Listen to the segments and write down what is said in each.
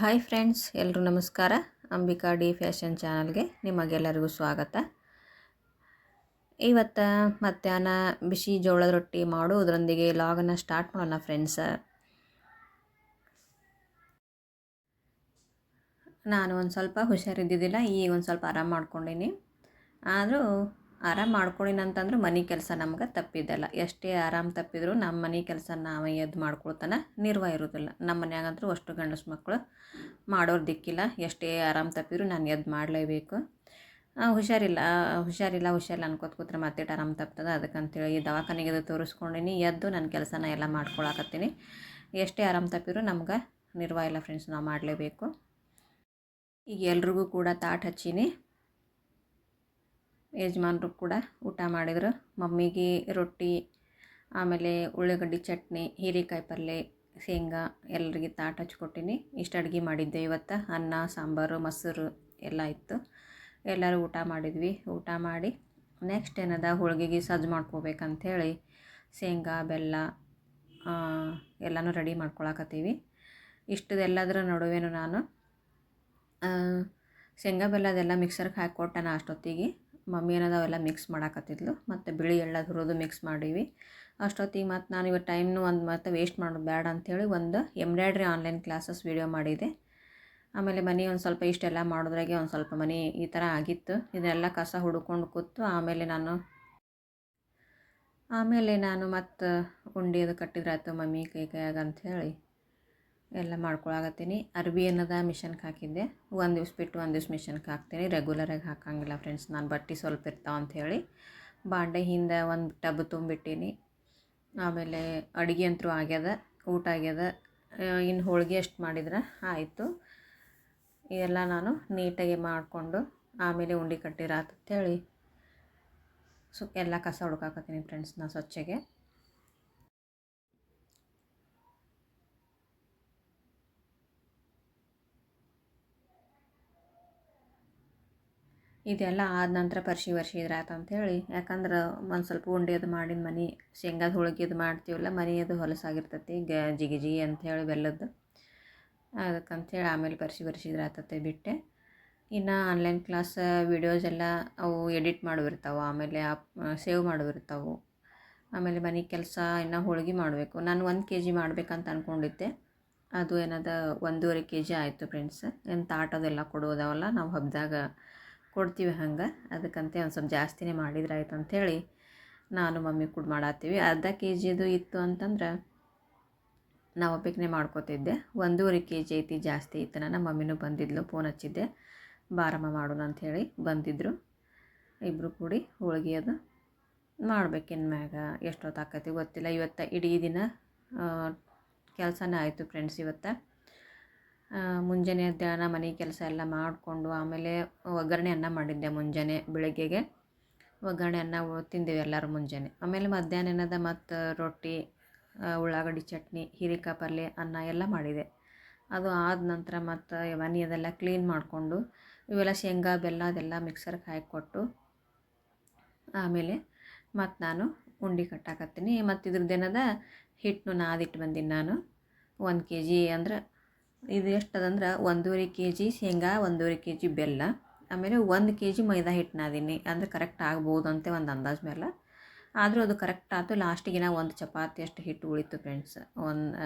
Hi friends, ಎಲ್ಲರೂ ನಮಸ್ಕಾರ. Ambika D fashion ಚಾನಲ್ಗೆ ನಿಮಗೆಲ್ಲರಿಗೂ ಸ್ವಾಗತ. ಇವತ್ತು ಮಧ್ಯಾಹ್ನ ಬಿಸಿ ಜೋಳದ ರೊಟ್ಟಿ ಮಾಡೋದ್ರೊಂದಿಗೆ ಲಾಗನ್ನು ಸ್ಟಾರ್ಟ್ ಮಾಡೋಣ ಫ್ರೆಂಡ್ಸ್. ನಾನು ಒಂದು ಸ್ವಲ್ಪ ಹುಷಾರಿದ್ದಿದ್ದಿಲ್ಲ, ಈಗ ಒಂದು ಸ್ವಲ್ಪ ಆರಾಮ ಮಾಡ್ಕೊಂಡೀನಿ. ಆದರೂ ಆರಾಮ ಮಾಡ್ಕೊಂಡಿನಿ ಅಂತಂದ್ರೆ ಮನೆ ಕೆಲಸ ನಮ್ಗೆ ತಪ್ಪಿದ್ದಲ್ಲ. ಎಷ್ಟೇ ಆರಾಮ ತಪ್ಪಿದ್ರು ನಮ್ಮ ಮನೆ ಕೆಲಸ ನಾವು ಎದ್ದು ಮಾಡ್ಕೊಳ್ತಾನೆ ನಿರ್ವಾಹ ಇರೋದಿಲ್ಲ. ನಮ್ಮ ಮನ್ಯಾಗಂತೂ ಅಷ್ಟು ಗಂಡಸು ಮಕ್ಕಳು ಮಾಡೋರು ದಿಕ್ಕಿಲ್ಲ. ಎಷ್ಟೇ ಆರಾಮ ತಪ್ಪಿದ್ರು ನಾನು ಎದ್ದು ಮಾಡಲೇಬೇಕು. ಹುಷಾರಿಲ್ಲ ಅನ್ಕೋತ ಕೂತ್ರೆ ಮತ್ತೆ ಆರಾಮ ತಪ್ತದೆ. ಅದಕ್ಕಂತೇಳಿ ದವಾಖಾನೆಗೆ ಅದು ತೋರಿಸ್ಕೊಂಡಿನಿ, ಎದ್ದು ನನ್ನ ಕೆಲಸನ ಎಲ್ಲ ಮಾಡ್ಕೊಳಕತ್ತೀನಿ. ಎಷ್ಟೇ ಆರಾಮ ತಪ್ಪಿದ್ರು ನಮ್ಗೆ ನಿರ್ವಾಹ ಇಲ್ಲ ಫ್ರೆಂಡ್ಸ್, ನಾವು ಮಾಡಲೇಬೇಕು. ಈಗ ಎಲ್ರಿಗೂ ಕೂಡ ತಾಟ್ ಹಚ್ಚೀನಿ. ಯಜಮಾನ್ರು ಕೂಡ ಊಟ ಮಾಡಿದ್ರು. ಮಮ್ಮಿಗೆ ರೊಟ್ಟಿ, ಆಮೇಲೆ ಉಳ್ಳಾಗಡ್ಡಿ ಚಟ್ನಿ, ಹೀರೆಕಾಯಿ ಪಲ್ಯ, ಶೇಂಗಾ ಎಲ್ಲರಿಗೆ ತಾಟ್ ಹಚ್ಕೊಟ್ಟಿನಿ. ಇಷ್ಟು ಅಡುಗೆ ಮಾಡಿದ್ದೆ ಇವತ್ತು. ಅನ್ನ, ಸಾಂಬಾರು, ಮೊಸರು ಎಲ್ಲ ಇತ್ತು. ಎಲ್ಲರೂ ಊಟ ಮಾಡಿದ್ವಿ. ಊಟ ಮಾಡಿ ನೆಕ್ಸ್ಟ್ ಏನದ ಹೋಳಿಗೆಗೆ ಸಜ್ಜು ಮಾಡ್ಕೋಬೇಕಂಥೇಳಿ ಶೇಂಗಾ, ಬೆಲ್ಲ ಎಲ್ಲನೂ ರೆಡಿ ಮಾಡ್ಕೊಳಕತ್ತೀವಿ. ಇಷ್ಟದೆಲ್ಲದರ ನಡುವೆನೂ ನಾನು ಶೇಂಗಾ ಬೆಲ್ಲ ಅದೆಲ್ಲ ಮಿಕ್ಸರ್ಗೆ ಹಾಕ್ಕೊಟ್ಟೆ ಅಷ್ಟೊತ್ತಿಗೆ. ಮಮ್ಮಿ ಏನದವೆಲ್ಲ ಮಿಕ್ಸ್ ಮಾಡಾಕತ್ತಿದ್ಲು. ಮತ್ತು ಬಿಳಿ ಎಳ್ಳು ಹುರಿದು ಮಿಕ್ಸ್ ಮಾಡೀವಿ. ಅಷ್ಟೊತ್ತಿಗೆ ಮತ್ತು ನಾನು ಇವತ್ತು ಟೈಮ್ನು ಮತ್ತು ವೇಸ್ಟ್ ಮಾಡೋದು ಬೇಡ ಅಂಥೇಳಿ ಒಂದು ಎಂಬ್ರಾಯ್ಡ್ರಿ ಆನ್ಲೈನ್ ಕ್ಲಾಸಸ್ ವೀಡಿಯೋ ಮಾಡಿದೆ. ಆಮೇಲೆ ಮನೆ ಒಂದು ಸ್ವಲ್ಪ ಇಷ್ಟೆಲ್ಲ ಮಾಡೋದ್ರಾಗೆ ಒಂದು ಸ್ವಲ್ಪ ಮನೆ ಈ ಥರ ಆಗಿತ್ತು. ಇದೆಲ್ಲ ಕಸ ಹುಡ್ಕೊಂಡು ಕೂತು ಆಮೇಲೆ ನಾನು ಮತ್ತು ಉಂಡೆ ಅದು ಕಟ್ಟಿದ್ರಾಯ್ತು ಮಮ್ಮಿ ಕೈಯಾಗ ಅಂಥೇಳಿ ಎಲ್ಲ ಮಾಡ್ಕೊಳಕತ್ತೀನಿ. ಅರ್ಬಿ ಏನದ ಮಿಷನ್ಗೆ ಹಾಕಿದ್ದೆ. ಒಂದು ದಿವ್ಸ ಬಿಟ್ಟು ಒಂದು ದಿವ್ಸ ಮಿಷನ್ಗೆ ಹಾಕ್ತೀನಿ. ರೆಗ್ಯುಲರಾಗಿ ಹಾಕಂಗಿಲ್ಲ ಫ್ರೆಂಡ್ಸ್, ನಾನು ಬಟ್ಟೆ ಸ್ವಲ್ಪ ಇರ್ತಾವೆ ಅಂಥೇಳಿ. ಬಾಂಡೆ ಹಿಂದೆ ಒಂದು ಟಬ್ ತುಂಬಿಟ್ಟೀನಿ. ಆಮೇಲೆ ಅಡುಗೆ ಅಂತೂ ಆಗ್ಯದ, ಊಟ ಆಗ್ಯದ. ಇನ್ನು ಹೋಳಿಗೆ ಅಷ್ಟು ಮಾಡಿದ್ರೆ ಆಯಿತು. ಇದೆಲ್ಲ ನಾನು ನೀಟಾಗಿ ಮಾಡಿಕೊಂಡು ಆಮೇಲೆ ಉಂಡೆ ಕಟ್ಟಿರಾತಂಥೇಳಿ ಎಲ್ಲ ಕಸ ಹುಡ್ಕಾಕತ್ತೀನಿ ಫ್ರೆಂಡ್ಸ್ ನಾನು ಸ್ವಚ್ಛಗೆ. ಇದೆಲ್ಲ ಆದ ನಂತರ ವರ್ಷಿ ಇದ್ರಾತಂಥೇಳಿ. ಯಾಕಂದ್ರೆ ಒಂದು ಸ್ವಲ್ಪ ಉಂಡೆ ಅದು ಮಾಡಿದ ಮನೆ ಶೇಂಗಾದ ಹೋಳಿಗೆ ಅದು ಮಾಡ್ತೀವಲ್ಲ, ಮನೆ ಅದು ಹೊಲಸಾಗಿರ್ತೈತಿ ಜಿಗಿ ಅಂಥೇಳಿ ಬೆಲ್ಲದ್ದು. ಅದಕ್ಕಂಥೇಳಿ ಆಮೇಲೆ ವರ್ಷಿ ಇದ್ರಾತತೆ ಬಿಟ್ಟೆ. ಇನ್ನು ಆನ್ಲೈನ್ ಕ್ಲಾಸ್ ವೀಡಿಯೋಸ್ ಎಲ್ಲ ಅವು ಎಡಿಟ್ ಮಾಡೋವಿರ್ತಾವೆ, ಆಮೇಲೆ ಸೇವ್ ಮಾಡೋವಿರ್ತಾವೆ. ಆಮೇಲೆ ಮನೆ ಕೆಲಸ ಇನ್ನು ಹೋಳಿಗೆ ಮಾಡಬೇಕು. ನಾನು 1 kg ಮಾಡಬೇಕಂತ ಅಂದ್ಕೊಂಡಿದ್ದೆ. ಅದು ಏನದ 1.5 kg ಆಯಿತು ಫ್ರೆಂಡ್ಸ್. ಏನು ತಾಟದೆಲ್ಲ ಕೊಡೋದವಲ್ಲ, ನಾವು ಹಬ್ಬದಾಗ ಕೊಡ್ತೀವಿ ಹಂಗೆ. ಅದಕ್ಕಂತೆ ಒಂದು ಸ್ವಲ್ಪ ಜಾಸ್ತಿನೇ ಮಾಡಿದ್ರಾಯ್ತು ಅಂಥೇಳಿ ನಾನು ಮಮ್ಮಿ ಕೂಡ ಮಾಡತ್ತೀವಿ. ಅರ್ಧ kgದು ಇತ್ತು ಅಂತಂದ್ರೆ ನಾವು ಒಬ್ಬಕ್ಕೇ ಮಾಡ್ಕೋತಿದ್ದೆ. 1.5 kg ಐತಿ, ಜಾಸ್ತಿ ಇತ್ತು. ನನ್ನ ಮಮ್ಮಿನೂ ಬಂದಿದ್ಲು, ಫೋನ್ ಹಚ್ಚಿದ್ದೆ ಬಾರಮ್ಮ ಮಾಡೋಣ ಅಂಥೇಳಿ ಬಂದಿದ್ದರು. ಇಬ್ಬರು ಕೂಡಿ ಹೋಳಿಗೆ ಅದು ಮಾಡ್ಬೇಕಿನ್ನು ಮ್ಯಾಗ ಎಷ್ಟೊತ್ತು ಆಕೈತಿ ಗೊತ್ತಿಲ್ಲ. ಇವತ್ತು ಇಡೀ ದಿನ ಕೆಲಸನೇ ಆಯಿತು ಫ್ರೆಂಡ್ಸ್. ಇವತ್ತು ಮುಂಜಾನೆ ಧ್ಯಾನ ಮನೆ ಕೆಲಸ ಎಲ್ಲ ಮಾಡಿಕೊಂಡು ಆಮೇಲೆ ಒಗ್ಗರಣೆ ಅನ್ನ ಮಾಡಿದ್ದೆ ಮುಂಜಾನೆ. ಬೆಳಗ್ಗೆಗೆ ಒಗ್ಗರಣೆ ಅನ್ನ ತಿಂದೇವೆ ಎಲ್ಲರೂ ಮುಂಜಾನೆ. ಆಮೇಲೆ ಮಧ್ಯಾಹ್ನ ಏನದ ಮತ್ತು ರೊಟ್ಟಿ, ಉಳ್ಳಾಗಡ್ಡಿ ಚಟ್ನಿ, ಹೀರೆಕಾಯಿ ಪಲ್ಯ, ಅನ್ನ ಎಲ್ಲ ಮಾಡಿದೆ. ಅದು ಆದ ನಂತರ ಮತ್ತು ಮನೆ ಅದೆಲ್ಲ ಕ್ಲೀನ್ ಮಾಡಿಕೊಂಡು ಇವೆಲ್ಲ ಶೇಂಗಾ ಬೆಲ್ಲ ಅದೆಲ್ಲ ಮಿಕ್ಸರ್ಗೆ ಹಾಕಿಕೊಟ್ಟು ಆಮೇಲೆ ಮತ್ತು ನಾನು ಉಂಡೆ ಕಟ್ಟಾಕತ್ತೀನಿ. ಮತ್ತು ಇದ್ರದ್ದೇನದ ಹಿಟ್ಟು ನಾದಿಟ್ಟು ಬಂದೀನಿ ನಾನು. 1 kg ಅಂದ್ರೆ ಇದು ಎಷ್ಟದಂದ್ರೆ 1.5 kg ಶೇಂಗಾ, 1.5 kg ಬೆಲ್ಲ, ಆಮೇಲೆ 1 kg ಮೈದಾ ಹಿಟ್ಟು ನಾದೀನಿ. ಅಂದ್ರೆ ಕರೆಕ್ಟ್ ಆಗ್ಬೋದು ಅಂತ ಒಂದು ಅಂದಾಜು ಮೇಲೆ. ಆದರೂ ಅದು ಕರೆಕ್ಟ್ ಆಯ್ತು. ಲಾಸ್ಟಿಗೆ ಒಂದು ಚಪಾತಿ ಅಷ್ಟು ಹಿಟ್ಟು ಉಳಿತು ಫ್ರೆಂಡ್ಸ್.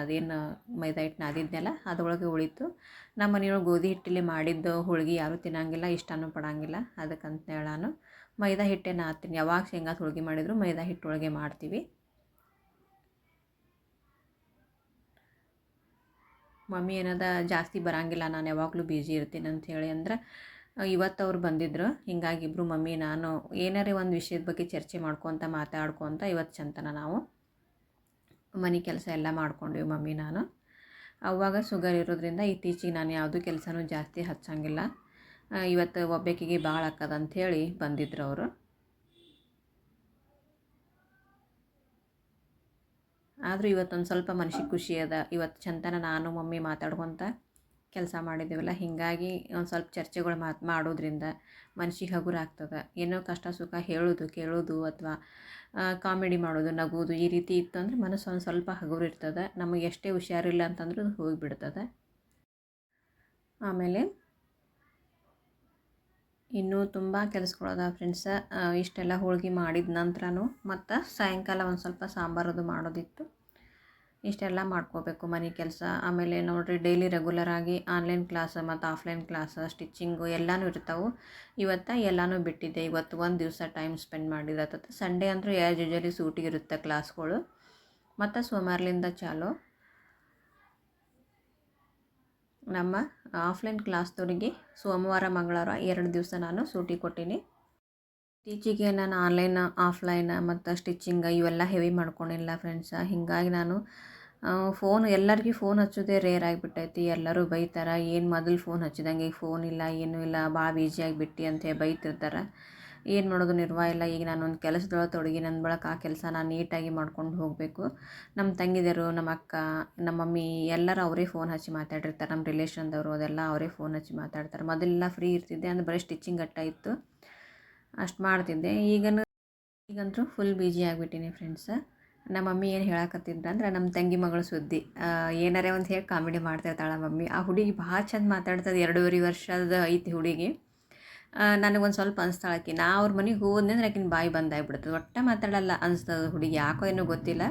ಅದೇನು ಮೈದಾ ಹಿಟ್ಟು ನಾದಿದ್ನಲ್ಲ ಅದರೊಳಗೆ ಉಳಿತು. ನಮ್ಮ ಮನೆಯೊಳಗೆ ಗೋಧಿ ಹಿಟ್ಟಲ್ಲಿ ಮಾಡಿದ್ದು ಹೋಳಿಗೆ ಯಾರೂ ತಿನ್ನಂಗಿಲ್ಲ, ಇಷ್ಟನೂ ಪಡಂಗಿಲ್ಲ. ಅದಕ್ಕಂತೇಳಿ ನಾನು ಮೈದಾ ಹಿಟ್ಟೇ ನಾದ್ತೀನಿ. ಯಾವಾಗ ಶೇಂಗಾ ಹೋಳಿಗೆ ಮಾಡಿದ್ರು ಮೈದಾ ಹಿಟ್ಟೊಳಗೆ ಮಾಡ್ತೀವಿ. ಮಮ್ಮಿ ಏನದ ಜಾಸ್ತಿ ಬರೋಂಗಿಲ್ಲ, ನಾನು ಯಾವಾಗಲೂ ಬ್ಯುಸಿ ಇರ್ತೀನಿ ಅಂಥೇಳಿ ಅಂದ್ರೆ ಇವತ್ತು ಅವ್ರು ಬಂದಿದ್ದರು. ಹೀಗಾಗಿ ಇಬ್ಬರು ಮಮ್ಮಿ ನಾನು ಏನಾರೇ ಒಂದು ವಿಷಯದ ಬಗ್ಗೆ ಚರ್ಚೆ ಮಾತಾಡ್ಕೊತ ಇವತ್ತು ಚಂತನ ನಾವು ಮನೆ ಕೆಲಸ ಎಲ್ಲ ಮಾಡ್ಕೊಂಡ್ವಿ ಮಮ್ಮಿ ನಾನು. ಅವಾಗ ಶುಗರ್ ಇರೋದ್ರಿಂದ ಇತ್ತೀಚೆಗೆ ನಾನು ಯಾವುದೂ ಕೆಲಸನೂ ಜಾಸ್ತಿ ಹಚ್ಚಂಗಿಲ್ಲ. ಇವತ್ತು ಒಬ್ಬಾಕಿಗೆ ಭಾಳ ಅಂಥೇಳಿ ಬಂದಿದ್ರು ಅವರು. ಆದರೂ ಇವತ್ತೊಂದು ಸ್ವಲ್ಪ ಮನಸ್ಸಿಗೆ ಖುಷಿ ಅದ. ಇವತ್ತು ಚಂತನ ನಾನು ಮಮ್ಮಿ ಮಾತಾಡ್ಕೊತ ಕೆಲಸ ಮಾಡಿದ್ದೇವಲ್ಲ, ಹೀಗಾಗಿ ಒಂದು ಸ್ವಲ್ಪ ಚರ್ಚೆಗಳು ಮಾಡೋದ್ರಿಂದ ಮನಸ್ಸಿಗೆ ಹಗುರ ಆಗ್ತದೆ. ಏನೋ ಕಷ್ಟ ಸುಖ ಹೇಳೋದು ಕೇಳೋದು ಅಥವಾ ಕಾಮಿಡಿ ಮಾಡೋದು, ನಗೋದು ಈ ರೀತಿ ಇತ್ತು ಅಂದ್ರೆ ಮನಸ್ಸು ಒಂದು ಸ್ವಲ್ಪ ಹಗುರ ಇರ್ತದೆ. ನಮಗೆ ಎಷ್ಟೇ ಹುಷಾರಿಲ್ಲ ಅಂತಂದ್ರೂ ಅದು ಹೋಗಿಬಿಡ್ತದೆ. ಆಮೇಲೆ ಇನ್ನೂ ತುಂಬ ಕೆಲಸಗಳದ ಫ್ರೆಂಡ್ಸ. ಇಷ್ಟೆಲ್ಲ ಹೋಳ್ಗೆ ಮಾಡಿದ ನಂತರನೂ ಮತ್ತು ಸಾಯಂಕಾಲ ಒಂದು ಸ್ವಲ್ಪ ಸಾಂಬಾರದು ಮಾಡೋದಿತ್ತು. ಇಷ್ಟೆಲ್ಲ ಮಾಡ್ಕೋಬೇಕು ಮನೆ ಕೆಲಸ. ಆಮೇಲೆ ನೋಡಿರಿ ಡೈಲಿ ರೆಗ್ಯುಲರಾಗಿ ಆನ್ಲೈನ್ ಕ್ಲಾಸ್ ಮತ್ತು ಆಫ್ಲೈನ್ ಕ್ಲಾಸ್ ಸ್ಟಿಚ್ಚಿಂಗು ಎಲ್ಲನೂ ಇರ್ತಾವೆ. ಇವತ್ತು ಎಲ್ಲನೂ ಬಿಟ್ಟಿದ್ದೆ. ಇವತ್ತು ಒಂದು ದಿವಸ ಟೈಮ್ ಸ್ಪೆಂಡ್ ಮಾಡಿರತ್ತೆ. ಸಂಡೇ ಅಂತೂ ಆ್ಯಸ್ ಯೂಶಲಿ ಸೂಟಿಗಿರುತ್ತೆ ಕ್ಲಾಸ್ಗಳು. ಮತ್ತು ಸೋಮವಾರಲಿಂದ ಚಾಲು ನಮ್ಮ ಆಫ್ಲೈನ್ ಕ್ಲಾಸ್ದವರಿಗೆ ಸೋಮವಾರ ಮಂಗಳವಾರ 2 ದಿವಸ ನಾನು ಸೂಟಿ ಕೊಟ್ಟೀನಿ. ಇತ್ತೀಚೆಗೆ ನಾನು ಆನ್ಲೈನ್ ಆಫ್ಲೈನ್ ಮತ್ತು ಸ್ಟಿಚ್ಚಿಂಗ್ ಇವೆಲ್ಲ ಹೆವಿ ಮಾಡ್ಕೊಂಡಿಲ್ಲ ಫ್ರೆಂಡ್ಸ. ಹೀಗಾಗಿ ನಾನು ಫೋನ್ ಎಲ್ಲರಿಗೂ ಫೋನ್ ಹಚ್ಚೋದೇ ರೇರ್ ಆಗಿಬಿಟ್ಟೈತಿ. ಎಲ್ಲರೂ ಬೈತಾರೆ, ಏನು ಮೊದಲು ಫೋನ್ ಹಚ್ಚಿದಂಗೆ ಈಗ ಫೋನ್ ಇಲ್ಲ, ಏನೂ ಇಲ್ಲ, ಭಾಳ ಬಿಜಿ ಅಂತ ಬೈತಿರ್ತಾರೆ. ಏನು ಮಾಡೋದು ನಿರ್ವಾಹ ಇಲ್ಲ. ಈಗ ನಾನು ಒಂದು ಕೆಲಸದೊಳಗೆ ತೊಡಗಿ ನನ್ನ ಬಳಕ ಆ ಕೆಲಸ ನಾನು ನೀಟಾಗಿ ಮಾಡ್ಕೊಂಡು ಹೋಗಬೇಕು. ನಮ್ಮ ತಂಗಿದರು, ನಮ್ಮ ಅಕ್ಕ, ನಮ್ಮ ಮಮ್ಮಿ ಎಲ್ಲರೂ ಅವರೇ ಫೋನ್ ಹಚ್ಚಿ ಮಾತಾಡಿರ್ತಾರೆ. ನಮ್ಮ ರಿಲೇಷನ್ದವರು ಅದೆಲ್ಲ ಅವರೇ ಫೋನ್ ಹಚ್ಚಿ ಮಾತಾಡ್ತಾರೆ. ಮೊದಲೆಲ್ಲ ಫ್ರೀ ಇರ್ತಿದ್ದೆ ಅಂದರೆ ಬರೀ ಸ್ಟಿಚ್ಚಿಂಗ್ ಅಟ್ಟ ಇತ್ತು, ಅಷ್ಟು ಮಾಡ್ತಿದ್ದೆ. ಈಗಂತೂ ಫುಲ್ ಬಿಜಿ ಆಗಿಬಿಟ್ಟಿನಿ ಫ್ರೆಂಡ್ಸ. ನಮ್ಮ ಮಮ್ಮಿ ಏನು ಹೇಳಕತ್ತಿದ್ರು ಅಂದ್ರೆ ನಮ್ಮ ತಂಗಿ ಮಗಳು ಸುದ್ದಿ ಏನಾರೇ ಒಂದು ಹೇಳಿ ಕಾಮಿಡಿ ಮಾಡ್ತಿರ್ತಾಳೆ ಮಮ್ಮಿ. ಆ ಹುಡುಗಿ ಭಾಳ ಚಂದ ಮಾತಾಡ್ತದೆ. 2.5 ವರ್ಷದ ಐತಿ ಹುಡುಗಿ. ನನಗೊಂದು ಸ್ವಲ್ಪ ಅನಿಸ್ತಾಳೆ ಆಕಿ. ನಾ ಅವ್ರ ಮನೆಗೆ ಹೋದ್ನಿ ಅಂದ್ರೆ ಆಕಿನ ಬಾಯಿ ಬಂದಾಗ್ಬಿಡ್ತದೆ. ಒಟ್ಟು ಮಾತಾಡಲ್ಲ ಅನಿಸ್ತದೆ ಹುಡುಗಿ. ಯಾಕೋ ಏನೋ ಗೊತ್ತಿಲ್ಲ.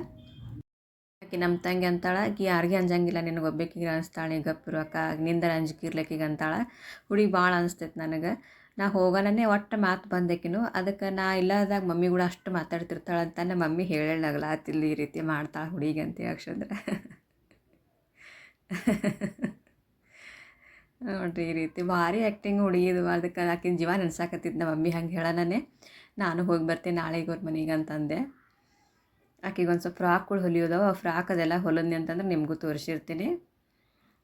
ಆಕೆ ನಮ್ಮ ತಂಗಿ ಅಂತಾಳೆ, ಆಕಿ ಯಾರಿಗೆ ಅಂಜಂಗಿಲ್ಲ, ನಿನಗೆ ಒಬ್ಬಾಕಿಗೆ ಅನಿಸ್ತಾಳೆ, ನೀ ಗಪ್ಪಿರು ಅಕ್ಕ, ನಿಂದರ ಅಂಜಿಕೆ ಇರ್ಲಿಕ್ಕೀಗ ಅಂತಾಳೆ. ಹುಡುಗಿ ಭಾಳ ಅನಿಸ್ತೈತೆ ನನಗೆ. ನಾ ಹೋಗೋಣನೇ ಒಟ್ಟು ಮಾತು ಬಂದೇಕಿನು. ಅದಕ್ಕೆ ನಾ ಇಲ್ಲದಾಗ ಮಮ್ಮಿ ಕೂಡ ಅಷ್ಟು ಮಾತಾಡ್ತಿರ್ತಾಳೆ ಅಂತ ನಮ್ಮ ಮಮ್ಮಿ ಹೇಳಲಾಗಲಾತಿಲ್ಲ ಈ ರೀತಿ ಮಾಡ್ತಾಳೆ ಹುಡುಗಿ ಅಂತ ಯಾಕಂದ್ರೆ ನೋಡಿರಿ ಈ ರೀತಿ ಭಾರಿ ಆ್ಯಕ್ಟಿಂಗ್ ಹುಡುಗಿದು. ಅದಕ್ಕೆ ಆಕಿನ ಜೀವ ನೆನ್ಸಾಕತ್ತಿದ್ದು ನಮ್ಮ ಮಮ್ಮಿ ಹಂಗೆ ಹೇಳೋಣೇ. ನಾನು ಹೋಗಿ ಬರ್ತೀನಿ ನಾಳೆಗೆ ಅವ್ರ ಮನೆಗೆ ಅಂತಂದೆ. ಆಕೆಗೆ ಒಂದು ಸ್ವಲ್ಪ ಫ್ರಾಕ್ಗಳು ಹೊಲಿಯೋದವ, ಆ ಫ್ರಾಕ್ ಅದೆಲ್ಲ ಹೊಲದ್ನಿ ಅಂತಂದ್ರೆ ನಿಮಗೂ ತೋರಿಸಿರ್ತೀನಿ.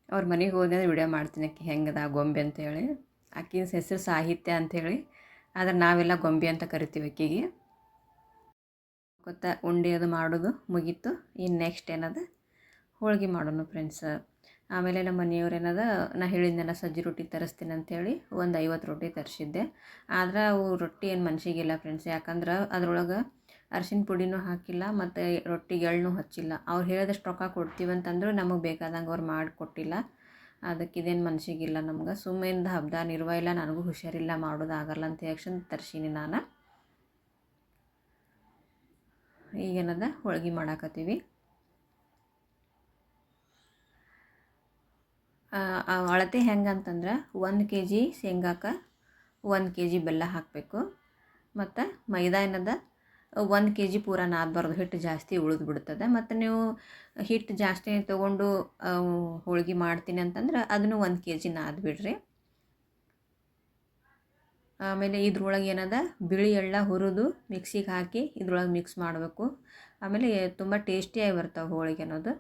ಅವ್ರ ಮನೆಗೆ ಹೋದೆ ಅಂದ್ರೆ ವಿಡಿಯೋ ಮಾಡ್ತೀನಿ ಆಕೆ ಹೆಂಗದ ಗೊಂಬೆ ಅಂತೇಳಿ. ಆಕಿನ ಹೆಸರು ಸಾಹಿತ್ಯ ಅಂಥೇಳಿ, ಆದರೆ ನಾವೆಲ್ಲ ಗೊಂಬೆ ಅಂತ ಕರಿತೀವಿ ಆಕೆಗೆ. ಗೊತ್ತಾ ಉಂಡೆ ಅದು ಮಾಡೋದು ಮುಗೀತು. ಇನ್ನು ನೆಕ್ಸ್ಟ್ ಏನದ ಹೋಳ್ಗೆ ಮಾಡೋಣ ಫ್ರೆಂಡ್ಸ್. ಆಮೇಲೆ ನಮ್ಮ ಮನೆಯವ್ರು ಏನದ, ನಾ ಹೇಳಿದ್ನೆಲ್ಲ ಸಜ್ಜಿ ರೊಟ್ಟಿ ತರಿಸ್ತೀನಿ ಅಂಥೇಳಿ ಒಂದು 50 ರೊಟ್ಟಿ ತರಿಸಿದ್ದೆ. ಆದ್ರೆ ಅವು ರೊಟ್ಟಿ ಏನು ಮನ್ಸಿಗಿಲ್ಲ ಫ್ರೆಂಡ್ಸ್. ಯಾಕಂದ್ರೆ ಅದ್ರೊಳಗೆ ಅರಿಶಿನ ಪುಡಿನೂ ಹಾಕಿಲ್ಲ ಮತ್ತು ರೊಟ್ಟಿಗೆ ಎಳ್ಳನ್ನೂ ಹಚ್ಚಿಲ್ಲ. ಅವ್ರು ಹೇಳಿದಷ್ಟು ರೊಕ್ಕ ಕೊಡ್ತೀವಂತಂದ್ರು ನಮಗೆ ಬೇಕಾದಂಗೆ ಅವ್ರು ಮಾಡಿಕೊಟ್ಟಿಲ್ಲ. ಅದಕ್ಕೆ ಇದೇನು ಮನ್ಸಿಗಿಲ್ಲ ನಮ್ಗೆ. ಸುಮ್ಮನಿಂದ ಹಬ್ಬದ ನಿರ್ವಾಹ ಇಲ್ಲ, ನನಗೂ ಹುಷಾರಿಲ್ಲ, ಮಾಡೋದಾಗಲ್ಲ ಅಂತ ಯಾಕ್ಷನ್ ತರ್ಸೀನಿ ನಾನು. ಈಗೇನದ ಹೋಳ್ಗೆ ಮಾಡಾಕತ್ತೀವಿ. ಅಳತೆ ಹೆಂಗೆ ಅಂತಂದ್ರೆ 1 kg ಶೇಂಗಾಕ್ಕೆ 1 kg ಬೆಲ್ಲ ಹಾಕಬೇಕು. ಮತ್ತು ಮೈದಾ ಏನದ 1 kg ಪೂರ ನಾದಬಾರ್ದು, ಹಿಟ್ಟು ಜಾಸ್ತಿ ಉಳಿದು ಬಿಡ್ತದೆ. ಮತ್ತು ನೀವು ಹಿಟ್ಟು ಜಾಸ್ತಿ ತೊಗೊಂಡು ಹೋಳ್ಗೆ ಮಾಡ್ತೀನಿ ಅಂತಂದ್ರೆ ಅದನ್ನು 1 kg ನಾದ್ಬಿಡ್ರಿ. ಆಮೇಲೆ ಇದ್ರೊಳಗೆ ಏನದ ಬಿಳಿ ಎಳ್ಳ ಹುರಿದು ಮಿಕ್ಸಿಗೆ ಹಾಕಿ ಇದ್ರೊಳಗೆ ಮಿಕ್ಸ್ ಮಾಡಬೇಕು. ಆಮೇಲೆ ತುಂಬ ಟೇಸ್ಟಿಯಾಗಿ ಬರ್ತಾವೆ ಹೋಳಿಗೆ ಅನ್ನೋದು.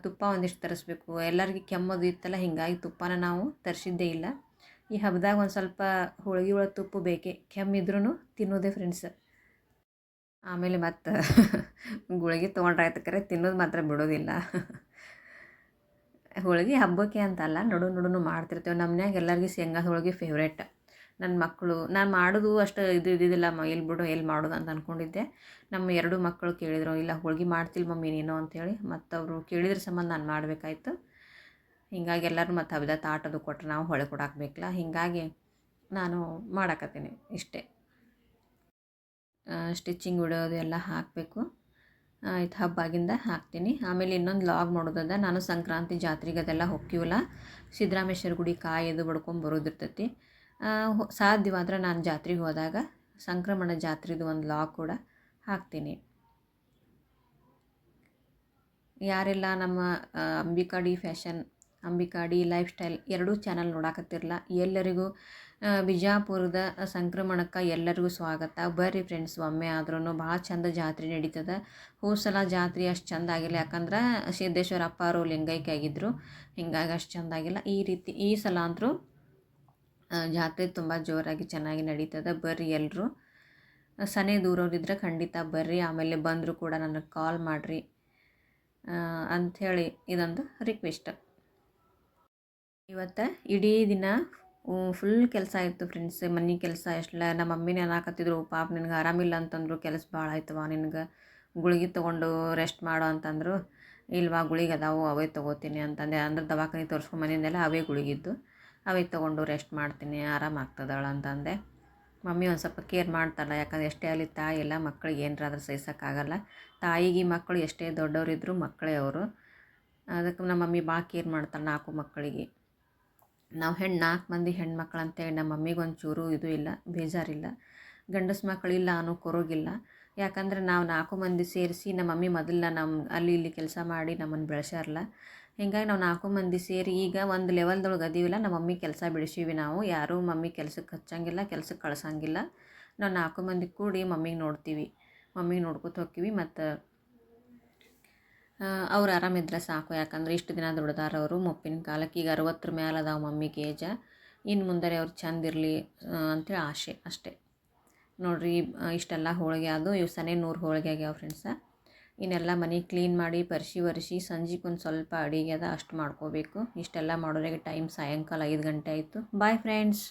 ತುಪ್ಪ ಒಂದಿಷ್ಟು ತರಿಸ್ಬೇಕು. ಎಲ್ಲರಿಗೆ ಕೆಮ್ಮದು ಇತ್ತಲ್ಲ, ಹೀಗಾಗಿ ತುಪ್ಪನ ನಾವು ತರಿಸಿದ್ದೇ ಇಲ್ಲ. ಈ ಹಬ್ಬದಾಗ ಒಂದು ಸ್ವಲ್ಪ ಹೋಳ್ಗೆ ಒಳಗೆ ತುಪ್ಪ ಬೇಕೇ, ಕೆಮ್ಮಿದ್ರೂ ತಿನ್ನೋದೇ ಫ್ರೆಂಡ್ಸ್. ಆಮೇಲೆ ಮತ್ತು ಗುಳಿಗೆ ತೊಗೊಂಡ್ರಾಯ್ತು, ಕರೆ ತಿನ್ನೋದು ಮಾತ್ರ ಬಿಡೋದಿಲ್ಲ. ಹೋಳ್ಗೆ ಹಬ್ಬಕ್ಕೆ ಅಂತಲ್ಲ, ನಡು ಮಾಡ್ತಿರ್ತೇವೆ. ನಮ್ಮ ಮನ್ಯಾಗ ಎಲ್ಲರಿಗೂ ಶೇಂಗಾದ ಹೋಳ್ಗೆ ಫೇವ್ರೇಟ್. ನನ್ನ ಮಕ್ಕಳು, ನಾನು ಮಾಡೋದು ಅಷ್ಟು ಇದ್ದಿದ್ದಿಲ್ಲ, ಎಲ್ಲಿ ಬಿಡು ಎಲ್ಲಿ ಮಾಡೋದು ಅಂತ ಅಂದ್ಕೊಂಡಿದ್ದೆ. ನಮ್ಮ 2 ಮಕ್ಕಳು ಕೇಳಿದರು, ಇಲ್ಲ ಹೋಳ್ಗೆ ಮಾಡ್ತಿಲ್ಲ ಮಮ್ಮಿ ನೀನು ಅಂಥೇಳಿ. ಮತ್ತು ಅವರು ಕೇಳಿದ್ರ ಸಂಬಂಧ ನಾನು ಮಾಡಬೇಕಾಯ್ತು. ಹೀಗಾಗಿ ಎಲ್ಲರೂ ಮತ್ತು ಹಬ್ಬದ ತಾಟದು ಕೊಟ್ಟರೆ ನಾವು ಹೊಳೆ ಕೊಡಾಕಬೇಕಲ್ಲ, ಹೀಗಾಗಿ ನಾನು ಮಾಡಾಕತ್ತೀನಿ ಇಷ್ಟೇ. ಸ್ಟಿಚ್ಚಿಂಗ್ ವಿಡಿಯೋದು ಎಲ್ಲ ಹಾಕಬೇಕು. ಆಯ್ತು, ಹಬ್ಬಾಗಿಂದ ಹಾಕ್ತೀನಿ. ಆಮೇಲೆ ಇನ್ನೊಂದು ಲಾಗ್ ಮಾಡೋದದ. ನಾನು ಸಂಕ್ರಾಂತಿ ಜಾತ್ರೆಗೆ ಅದೆಲ್ಲ ಹೋಗ್ತೀವಲ್ಲ, ಸಿದ್ದರಾಮೇಶ್ವರ ಗುಡಿ ಕಾಯದು ಬಡ್ಕೊಂಬರೋದಿರ್ತೈತಿ. ಸಾಧ್ಯವಾದ್ರೆ ನಾನು ಜಾತ್ರೆಗೆ ಹೋದಾಗ ಸಂಕ್ರಮಣ ಜಾತ್ರೆದು ಒಂದು ಲಾಗ್ ಕೂಡ ಹಾಕ್ತೀನಿ. ಯಾರೆಲ್ಲ ನಮ್ಮ ಅಂಬಿಕಾಡಿ ಫ್ಯಾಷನ್, ಅಂಬಿಕಾಡಿ ಲೈಫ್ ಸ್ಟೈಲ್ 2 ಚಾನಲ್ ನೋಡಾಕತ್ತಿರಲ್ಲ, ಎಲ್ಲರಿಗೂ ಬಿಜಾಪುರದ ಸಂಕ್ರಮಣಕ್ಕೆ ಎಲ್ಲರಿಗೂ ಸ್ವಾಗತ. ಬರ್ರಿ ಫ್ರೆಂಡ್ಸ್, ಒಮ್ಮೆ ಆದ್ರೂ. ಭಾಳ ಚಂದ ಜಾತ್ರೆ ನಡೀತದೆ. ಹೋದ ಸಲ ಜಾತ್ರೆ ಅಷ್ಟು ಚೆಂದ ಆಗಿಲ್ಲ, ಯಾಕಂದ್ರೆ ಸಿದ್ದೇಶ್ವರ ಅಪ್ಪ ಅವರು ಲಿಂಗೈಕ್ಯ ಆಗಿದ್ದರು, ಹೀಗಾಗಿ ಅಷ್ಟು ಚೆಂದ ಆಗಿಲ್ಲ. ಈ ಸಲ ಅಂತರೂ ಜಾತ್ರೆ ತುಂಬ ಜೋರಾಗಿ ಚೆನ್ನಾಗಿ ನಡೀತದೆ. ಬರ್ರಿ ಎಲ್ಲರೂ. ಸನೇ ದೂರವರಿದ್ದರೆ ಖಂಡಿತ ಬರ್ರಿ. ಆಮೇಲೆ ಬಂದರೂ ಕೂಡ ನನಗೆ ಕಾಲ್ ಮಾಡಿರಿ ಅಂಥೇಳಿ ಇದೊಂದು ರಿಕ್ವೆಸ್ಟ್. ಇವತ್ತು ಇಡೀ ದಿನ ಫುಲ್ ಕೆಲಸ ಇತ್ತು ಫ್ರೆಂಡ್ಸ್. ಮನೆ ಕೆಲಸ ಎಷ್ಟಲ್ಲ. ನಮ್ಮ ಮಮ್ಮಿನೇ ಅನ್ನಕತ್ತಿದ್ರು, ಪಾಪ ನಿನಗೆ ಆರಾಮಿಲ್ಲ ಅಂತಂದರು, ಕೆಲಸ ಭಾಳ ಆಯ್ತವ ನಿನಗೆ, ಗುಳಿಗೆ ತೊಗೊಂಡು ರೆಸ್ಟ್ ಮಾಡೋ ಅಂತಂದರು. ಇಲ್ವಾ ಗುಳಿಗೆ ಅದಾವು, ಅವೇ ತೊಗೋತೀನಿ ಅಂತಂದೆ. ಅಂದ್ರೆ ದವಾಖಾನೆ ತೋರಿಸ್ಕೊಂಬಂದಿದ್ದೆಲ್ಲ ಅವೇ ಗುಳಿಗಿದ್ದು. ಅವೇ ತೊಗೊಂಡು ರೆಸ್ಟ್ ಮಾಡ್ತೀನಿ, ಆರಾಮಾಗ್ತದಳು ಅಂತಂದೆ. ಮಮ್ಮಿ ಒಂದು ಸ್ವಲ್ಪ ಕೇರ್ ಮಾಡ್ತಾಳೆ, ಯಾಕಂದ್ರೆ ಎಷ್ಟೇ ಅಲ್ಲಿ ತಾಯಿ ಎಲ್ಲ ಮಕ್ಕಳಿಗೆ ಏನರಾದ್ರೂ ಸಹಿಸೋಕ್ಕಾಗಲ್ಲ. ತಾಯಿಗೆ ಮಕ್ಕಳು ಎಷ್ಟೇ ದೊಡ್ಡವರಿದ್ದರೂ ಮಕ್ಕಳೇ ಅವರು. ಅದಕ್ಕೆ ನಮ್ಮ ಮಮ್ಮಿ ಭಾಳ ಕೇರ್ ಮಾಡ್ತಾಳೆ 4 ಮಕ್ಕಳಿಗೆ. ನಾವು 4 ಮಂದಿ ಹೆಣ್ಮಕ್ಳು ಅಂತೇಳಿ ನಮ್ಮ ಮಮ್ಮಿಗೊಂಚೂರು ಇದು ಇಲ್ಲ, ಬೇಜಾರಿಲ್ಲ. ಗಂಡಸು ಮಕ್ಕಳಿಲ್ಲ ಅನ್ನೋ ಕೊರಗಿಲ್ಲ. ಯಾಕಂದ್ರೆ ನಾವು 4 ಮಂದಿ ಸೇರಿಸಿ ನಮ್ಮ ಮಮ್ಮಿ ಮೊದಲು ನಮ್ಮ ಅಲ್ಲಿ ಇಲ್ಲಿ ಕೆಲಸ ಮಾಡಿ ನಮ್ಮನ್ನು ಬೆಳೆಸ್ಯಾರಲ್ಲ. ಹಿಂಗಾಗಿ ನಾವು 4 ಮಂದಿ ಸೇರಿ ಈಗ ಒಂದು ಲೆವೆಲ್ದೊಳಗೆ ಅದೀವಿಲ್ಲ. ನಮ್ಮ ಮಮ್ಮಿ ಕೆಲಸ ಬಿಡಿಸೀವಿ ನಾವು. ಯಾರೂ ಮಮ್ಮಿ ಕೆಲ್ಸಕ್ಕೆ ಹಚ್ಚಂಗಿಲ್ಲ, ಕೆಲ್ಸಕ್ಕೆ ಕಳ್ಸಂಗಿಲ್ಲ. ನಾವು 4 ಮಂದಿ ಕೂಡಿ ಮಮ್ಮಿಗೆ ನೋಡ್ತೀವಿ, ಮಮ್ಮಿಗೆ ನೋಡ್ಕೊತ ಹೋಗ್ತೀವಿ. ಮತ್ತು ಅವ್ರು ಆರಾಮಿದ್ರೆ ಸಾಕು. ಯಾಕಂದ್ರೆ ಇಷ್ಟು ದಿನ ದುಡ್ದಾರ ಅವರು ಮುಪ್ಪಿನ ಕಾಲಕ್ಕೆ. ಈಗ 60 ಮೇಲೆ ಅದಾವ ಮಮ್ಮಿಗೆ ಏಜ. ಇನ್ನು ಮುಂದೆ ಅವ್ರು ಚಂದ ಇರಲಿ ಅಂತೇಳಿ ಆಸೆ ಅಷ್ಟೇ. ನೋಡಿರಿ ಇಷ್ಟೆಲ್ಲ ಹೋಳಿಗೆ ಅದು ಇವು ಸನೇ 100 ಹೋಳಿಗೆ ಆಗ್ಯಾವ ಫ್ರೆಂಡ್ಸ. ಇನ್ನೆಲ್ಲ ಮನೆ ಕ್ಲೀನ್ ಮಾಡಿ ಒರೆಸಿ ಸಂಜೆಗೆ ಒಂದು ಸ್ವಲ್ಪ ಅಡುಗೆ ಅದ ಅಷ್ಟು ಮಾಡ್ಕೋಬೇಕು. ಇಷ್ಟೆಲ್ಲ ಮಾಡೋರಿಗೆ ಟೈಮ್ ಸಾಯಂಕಾಲ 5 ಗಂಟೆ ಆಯಿತು. Bye friends.